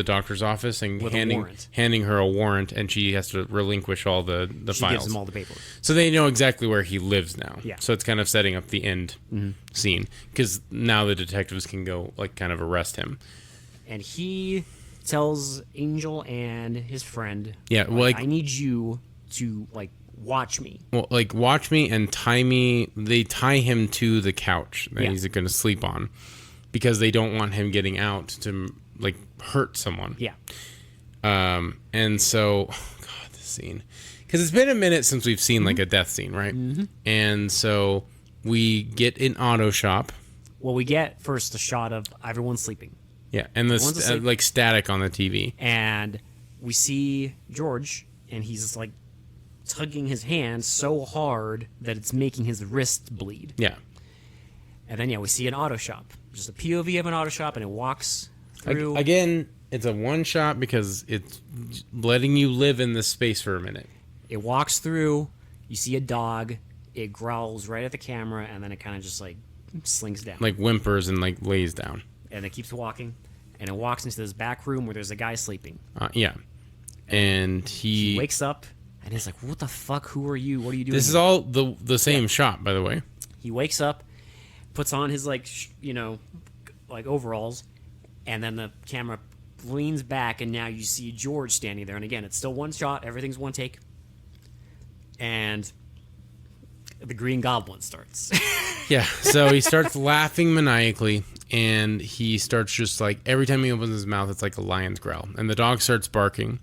doctor's office and handing her a warrant, and she has to relinquish all the files. She gives him all the paperwork. So they know exactly where he lives now. Yeah. So it's kind of setting up the end scene, because now the detectives can go, like, kind of arrest him. And he tells Angel and his friend, yeah, well, like, I need you to, like, watch me. Well, like, watch me and tie me. They tie him to the couch that he's going to sleep on, because they don't want him getting out to, like, hurt someone. Yeah. And so, God, this scene, because it's been a minute since we've seen like a death scene, right? Mm-hmm. And so we get an auto shop. Well, we get first a shot of everyone sleeping. Yeah, and the like static on the TV. And we see George, and he's like tugging his hand so hard that it's making his wrist bleed. Yeah. And then we see an auto shop, just a POV of an auto shop, and it walks through. Again, it's a one shot because it's letting you live in this space for a minute. It walks through. You see a dog. It growls right at the camera, and then it kind of just like slinks down, like whimpers and like lays down. And it keeps walking, and it walks into this back room where there's a guy sleeping. Yeah, and he wakes up, and he's like, "What the fuck? Who are you? What are you doing?" This is all the same shot, by the way. He wakes up, puts on his like overalls, and then the camera leans back, and now you see George standing there. And again, it's still one shot. Everything's one take. And the Green Goblin starts. Yeah, so he starts laughing maniacally, and he starts just like, every time he opens his mouth, it's like a lion's growl. And the dog starts barking,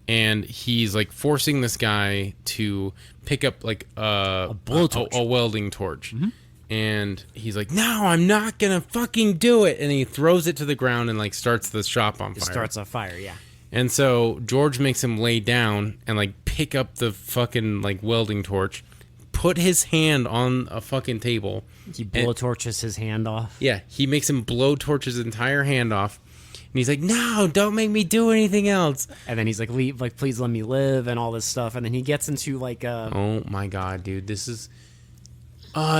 and he's like forcing this guy to pick up like a welding torch. Mm-hmm. And he's like, no, I'm not going to fucking do it. And he throws it to the ground and like starts the shop on fire. It starts on fire, yeah. And so George makes him lay down and like pick up the fucking like welding torch, put his hand on a fucking table. He blowtorches his hand off. Yeah, he makes him blowtorch his entire hand off. And he's like, no, don't make me do anything else. And then he's like, leave, like, please let me live and all this stuff. And then he gets into like oh my God, dude, this is...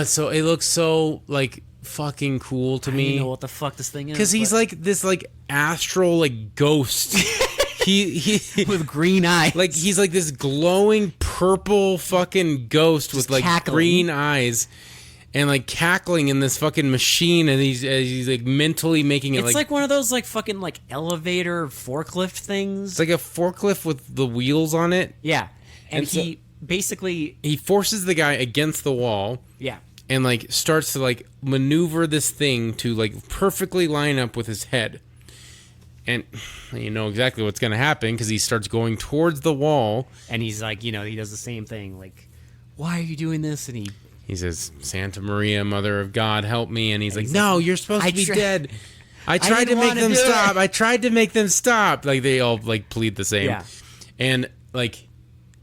so it looks so like fucking cool to me. I don't know what the fuck this thing is. Because he's like this like astral like ghost. he with green eyes. Like he's like this glowing purple fucking ghost with like cackling. Green eyes and like cackling in this fucking machine, and he's like mentally making it. It's like one of those like fucking like elevator forklift things. It's like a forklift with the wheels on it. Yeah, and so basically he forces the guy against the wall. Yeah. And like starts to like maneuver this thing to like perfectly line up with his head. And you know exactly what's going to happen because he starts going towards the wall. And he's like, you know, he does the same thing. Like, why are you doing this? And he says, Santa Maria, Mother of God, help me. And he's like, no, you're supposed to be dead. I tried to make them stop. I tried to make them stop. Like they all like plead the same. Yeah. And like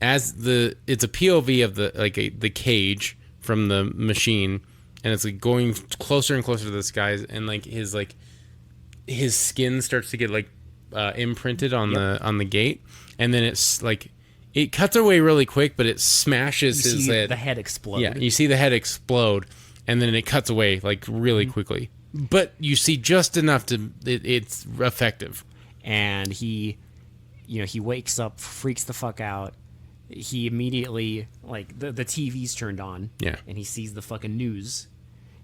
as it's a POV of the cage from the machine, and it's like going closer and closer to this guy, and like his skin starts to get like imprinted on the gate, and then it's like it cuts away really quick, but it smashes his head. The head explode. Yeah, you see the head explode, and then it cuts away like really quickly, but you see just enough to it's effective. And he wakes up, freaks the fuck out. He immediately, like, the TV's turned on. Yeah. And he sees the fucking news.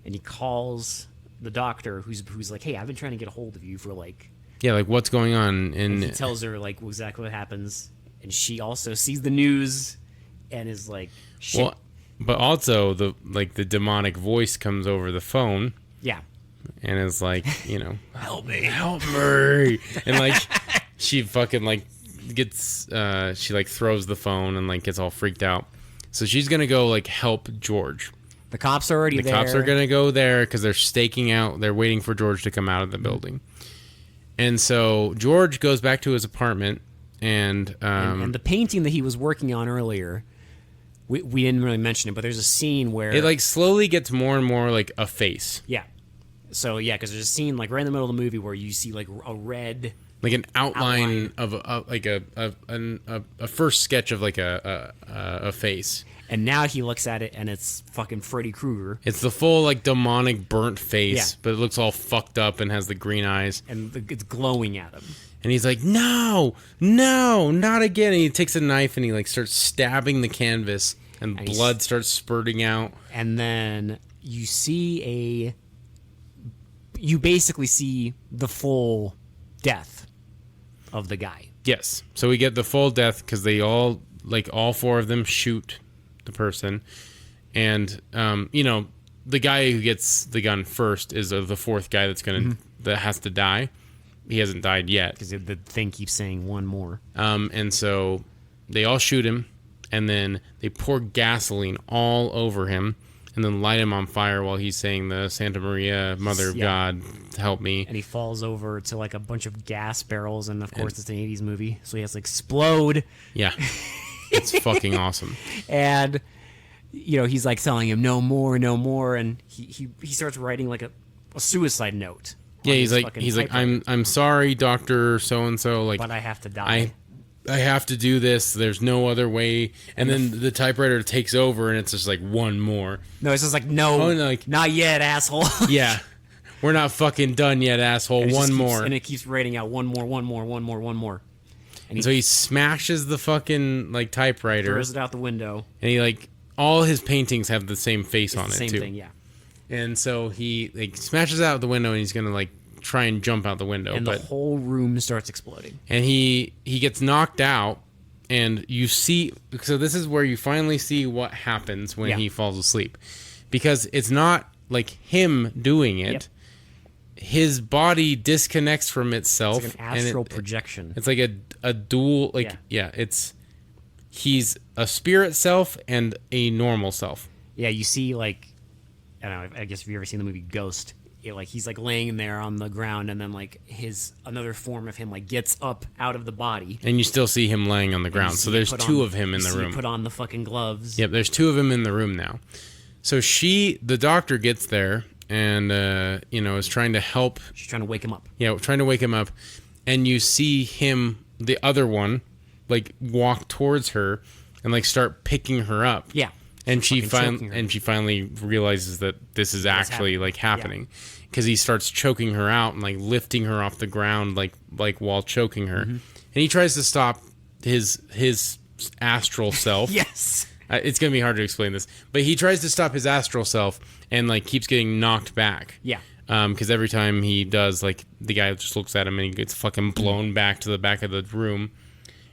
And he calls the doctor, who's like, hey, I've been trying to get a hold of you for, like... Yeah, like, what's going on? And he tells her, like, exactly what happens. And she also sees the news and is like, shit. Well, but also, the demonic voice comes over the phone. Yeah. And is like, you know... Help me. Help me. And, like, she fucking, like... gets she like throws the phone and like gets all freaked out, so she's gonna go like help George. The cops are already there. The cops are gonna go there because they're staking out, they're waiting for George to come out of the building. And so George goes back to his apartment, and the painting that he was working on earlier, we didn't really mention it, but there's a scene where it like slowly gets more and more like a face. Yeah. So yeah, because there's a scene like right in the middle of the movie where you see like a red, like an outline of a first sketch of like a face. And now he looks at it and it's fucking Freddy Krueger. It's the full like demonic burnt face, but it looks all fucked up and has the green eyes. And it's glowing at him. And he's like, no, not again. And he takes a knife and he like starts stabbing the canvas, and blood starts spurting out. And then you basically see the full death of the guy. Yes. So we get the full death because they all four of them shoot the person. And, the guy who gets the gun first is the fourth guy that has to die. He hasn't died yet. Because the thing keeps saying one more. And so they all shoot him, and then they pour gasoline all over him, and then light him on fire while he's saying the Santa Maria, Mother of God, help me. And he falls over to like a bunch of gas barrels, and of course it's an 80s movie, so he has to explode. Yeah. It's fucking awesome. And, he's like telling him no more, and he starts writing like a suicide note. Yeah, he's like, I'm sorry, Dr. So-and-so. Like, but I have to die. I have to do this. There's no other way. And then the typewriter takes over, and it's just like one more. No, it's just like, no, not yet, asshole. Yeah. We're not fucking done yet, asshole. One more. And it keeps writing out one more. And so he smashes the fucking like typewriter. Throws it out the window. And he all his paintings have the same face on it, too. Same thing, yeah. And so he smashes out the window, and he's gonna try and jump out the window, and the whole room starts exploding. And he gets knocked out, and you see. So this is where you finally see what happens when he falls asleep, because it's not like him doing it, his body disconnects from itself. It's like an astral projection. It's like a dual, like, he's a spirit self and a normal self. Yeah, you see, like, I don't know, I guess if you've ever seen the movie Ghost, like he's like laying there on the ground, and then like another form of him like gets up out of the body, and you still see him laying on the ground. So there's two of him in the room. Put on the fucking gloves. Yep, there's two of them in the room now. So the doctor gets there and is trying to help. She's trying to wake him up. Yeah, trying to wake him up, and you see him, the other one, like walk towards her and like start picking her up. Yeah. And she finally realizes that this is actually like happening, because he starts choking her out and like lifting her off the ground like while choking her, and he tries to stop his astral self. Yes, it's gonna be hard to explain this, but he tries to stop his astral self and like keeps getting knocked back. Yeah, because every time he does, like the guy just looks at him and he gets fucking blown back to the back of the room,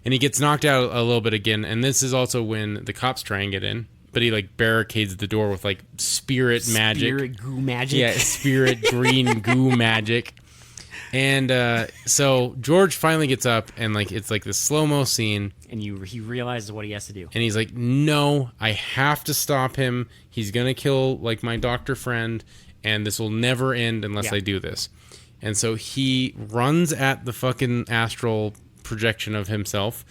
and he gets knocked out a little bit again. And this is also when the cops try and get in. But he like barricades the door with like spirit magic. Spirit goo magic. Yeah, spirit green goo magic. And so George finally gets up, and like it's like this slow-mo scene. And he realizes what he has to do. And he's like, no, I have to stop him. He's going to kill like my doctor friend, and this will never end unless I do this. And so he runs at the fucking astral projection of himself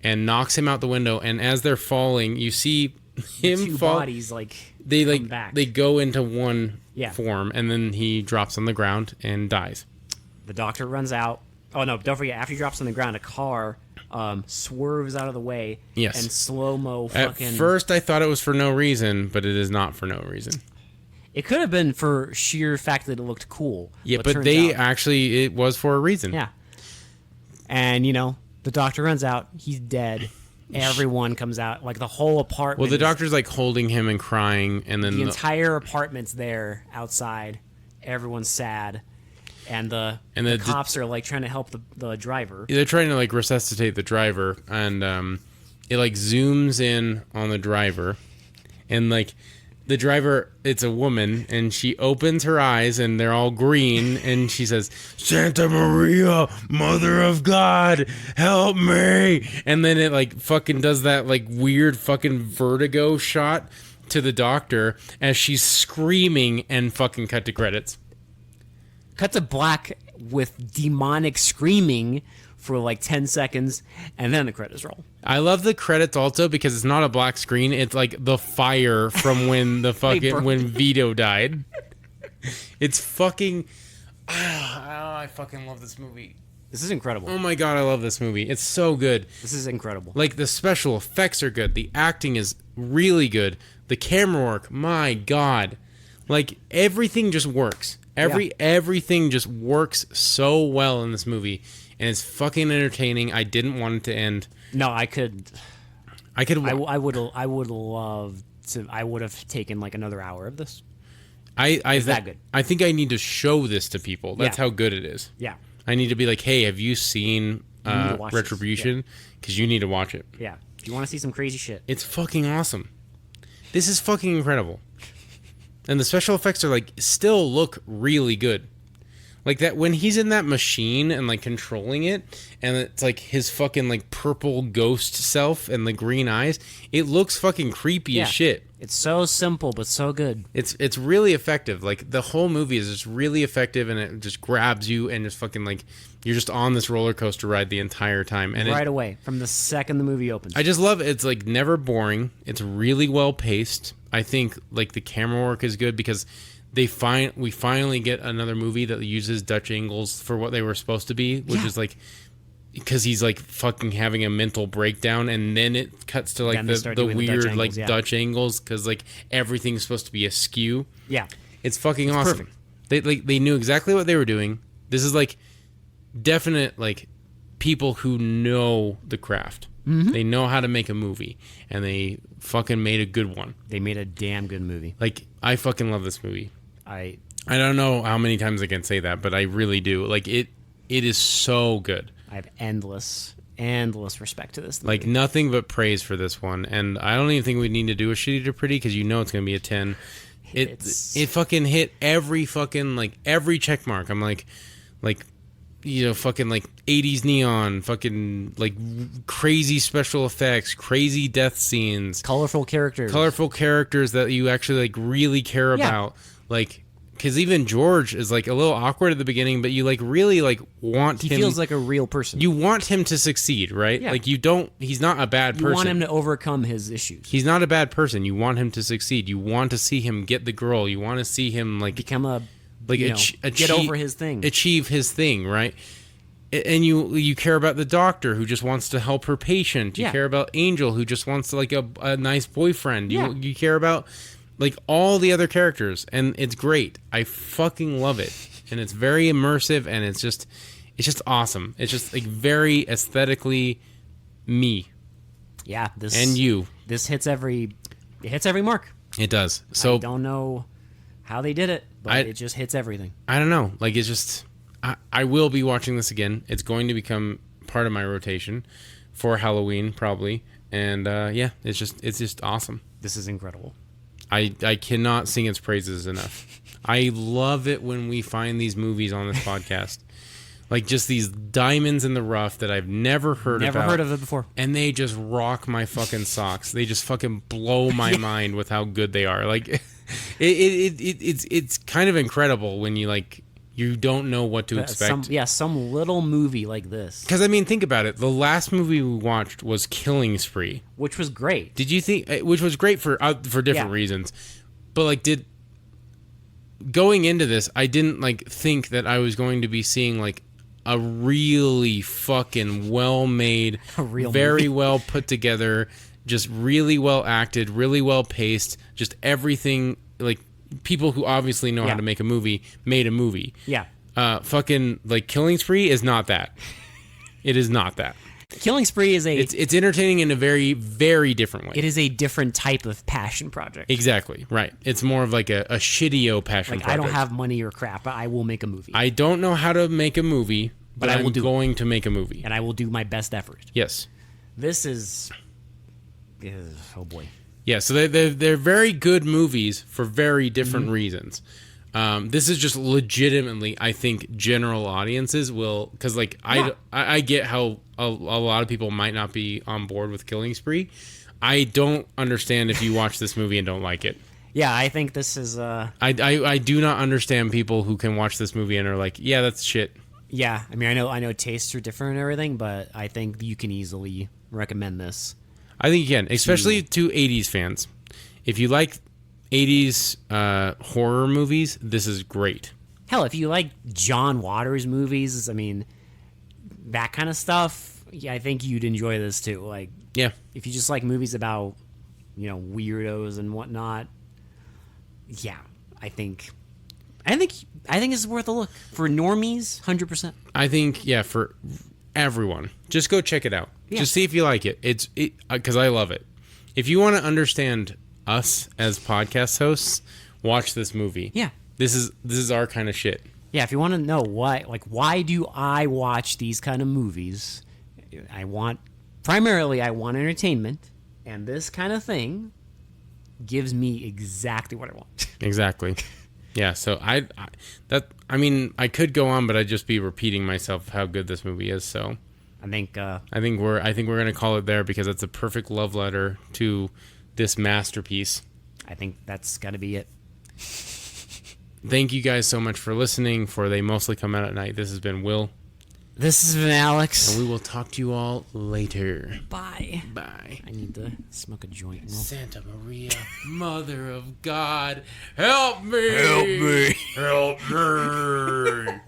and knocks him out the window. And as they're falling, you see him two fall. Bodies like come back. They go into one form, and then he drops on the ground and dies. The doctor runs out. Oh no! Don't forget. After he drops on the ground, a car swerves out of the way. Yes. And slow-mo. At first, I thought it was for no reason, but it is not for no reason. It could have been for sheer fact that it looked cool. Yeah, but it was for a reason. Yeah. And the doctor runs out. He's dead. Everyone comes out, like the whole apartment. Well, the doctor's like holding him and crying, and then the entire apartment's there outside. Everyone's sad, and the cops are like trying to help the driver. They're trying to like resuscitate the driver, and it like zooms in on the driver, and like the driver, it's a woman, and she opens her eyes, and they're all green, and she says, "Santa Maria, Mother of God, help me!" And then it like fucking does that like weird fucking vertigo shot to the doctor as she's screaming, and fucking cut to credits. Cut to black with demonic screaming for like 10 seconds, and then the credits roll. I love the credits also because it's not a black screen. It's like the fire from when the fucking when Vito died. It's fucking. I fucking love this movie. This is incredible. Oh my god, I love this movie. It's so good. This is incredible. Like the special effects are good. The acting is really good. The camera work, my god. Like everything just works. Everything just works so well in this movie. And it's fucking entertaining. I didn't want it to end. No, I would have taken like another hour of this. That good. I think I need to show this to people. That's how good it is. Yeah. I need to be like, hey, have you seen Retribution? Because you need to watch it. Yeah. Do you want to see some crazy shit? It's fucking awesome. This is fucking incredible. And the special effects are like still look really good. Like that when he's in that machine and like controlling it, and it's like his fucking like purple ghost self and the green eyes, it looks fucking creepy as shit. It's so simple but so good. It's really effective. Like the whole movie is just really effective, and it just grabs you and just fucking like you're just on this roller coaster ride the entire time. And right away from the second the movie opens. I just love it. It's like never boring. It's really well paced. I think like the camera work is good because we finally get another movie that uses Dutch angles for what they were supposed to be, which is like because he's like fucking having a mental breakdown, and then it cuts to like the weird like Dutch angles because like everything's supposed to be askew. Yeah, it's fucking awesome. Perfect. They knew exactly what they were doing. This is like definite like people who know the craft. Mm-hmm. They know how to make a movie, and they fucking made a good one. They made a damn good movie. Like I fucking love this movie. I don't know how many times I can say that, but I really do. Like it is so good. I have endless respect to this movie. Like nothing but praise for this one. And I don't even think we need to do a shitty to pretty because you know it's going to be a 10. It fucking hit every fucking like every check mark. I'm like fucking like 80s neon, fucking like crazy special effects, crazy death scenes, colorful characters that you actually like really care about. Like, because even George is like a little awkward at the beginning, but you like really like want him. He feels like a real person. You want him to succeed, right? Yeah. Like he's not a bad person. You want him to overcome his issues. He's not a bad person. You want him to succeed. You want to see him get the girl. You want to see him like become get over his thing. Achieve his thing, right? And you care about the doctor who just wants to help her patient. You care about Angel who just wants like a nice boyfriend. You care about like all the other characters, and it's great. I fucking love it, and it's very immersive, and it's just awesome. It's just like very aesthetically me. Yeah, this hits every mark. It does. So I don't know how they did it, but it just hits everything. I don't know. Like it's just I will be watching this again. It's going to become part of my rotation for Halloween probably, and it's just awesome. This is incredible. I cannot sing its praises enough. I love it when we find these movies on this podcast. Like just these diamonds in the rough that I've never heard about. Never heard of it before. And they just rock my fucking socks. They just fucking blow my mind with how good they are. Like it's kind of incredible when you don't know what to expect. Some little movie like this. Because, I mean, think about it. The last movie we watched was Killing Spree. Which was great. Did you think... Which was great for different reasons. But, going into this, I didn't, think that I was going to be seeing, a really fucking well-made, very well put together, just really well acted, really well paced, just everything, people who obviously know how to make a movie made a movie. Yeah. Fucking Killing Spree is not that. It is not that. Killing Spree is it's entertaining in a very, very different way. It is a different type of passion project. Exactly. Right. It's more of a shitty-o passion project. I don't have money or crap, but I will make a movie. I don't know how to make a movie, but I'm going to make a movie. And I will do my best effort. Yes. This is oh boy. Yeah, so they're very good movies for very different reasons. This is just legitimately, I think, general audiences will... Because, I get how a lot of people might not be on board with Killing Spree. I don't understand if you watch this movie and don't like it. Yeah, I think this is... I do not understand people who can watch this movie and are like, yeah, that's shit. Yeah, I mean, I know tastes are different and everything, but I think you can easily recommend this. I think you can, especially to 80s fans. If you like 80s horror movies, this is great. Hell, if you like John Waters movies, I mean, that kind of stuff, I think you'd enjoy this too. Yeah. If you just like movies about, weirdos and whatnot, yeah, I think it's worth a look. For normies, 100%. I think, for everyone. Just go check it out. Yeah. Just see if you like it. It's because I love it. If you want to understand us as podcast hosts, watch this movie. Yeah. This is our kind of shit. Yeah, if you want to know why do I watch these kind of movies? Primarily I want entertainment, and this kind of thing gives me exactly what I want. Exactly. Yeah, so I could go on, but I'd just be repeating myself how good this movie is. So I think we're gonna call it there because it's a perfect love letter to this masterpiece. I think that's got to be it. Thank you guys so much for listening. For They Mostly Come Out at Night. This has been Will. This has been Alex. And we will talk to you all later. Bye. Bye. I need to smoke a joint. Santa Maria, Mother of God, help me! Help me! Help me!